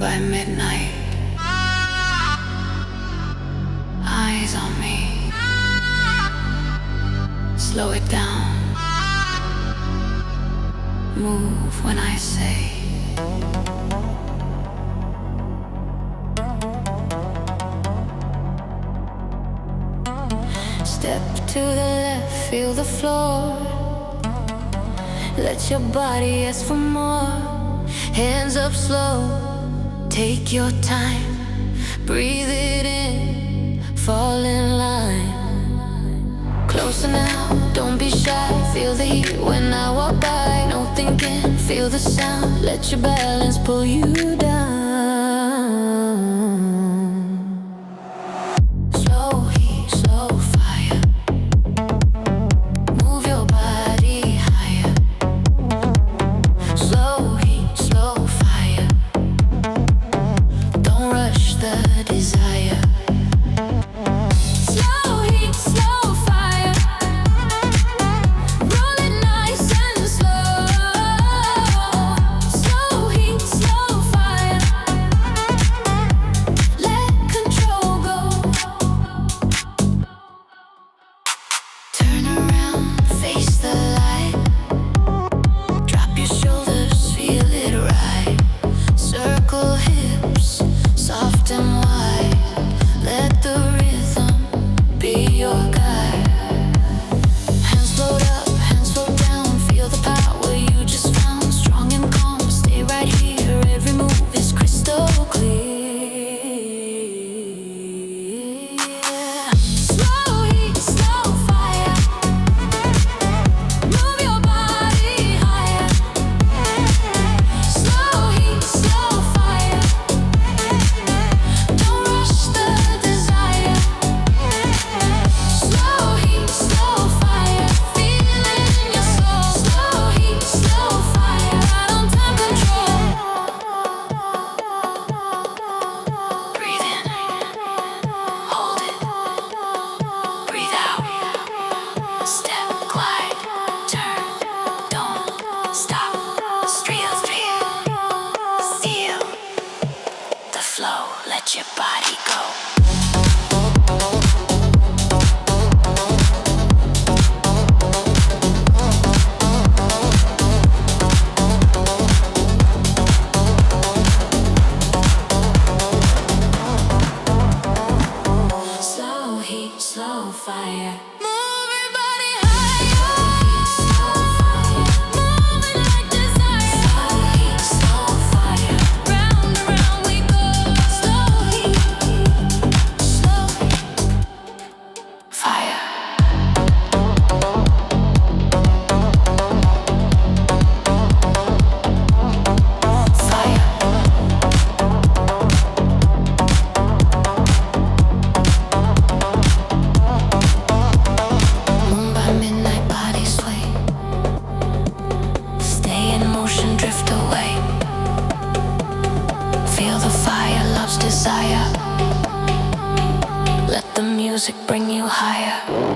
Mumbai Midnight. Eyes on me. Slow it down. Move when I say. Step to the left, feel the floor. Let your body ask for more. Hands up slow, take your time. Breathe it in, fall in line. Closer now, don't be shy. Feel the heat when I walk by. No thinking, feel the sound. Let your balance pull you down. Slow heat, slow fire. Move your body higher. Slow heat, slow fire. Don't rush the desire. Let your body go. Slow heat, slow fire. Desire. Let the music bring you higher.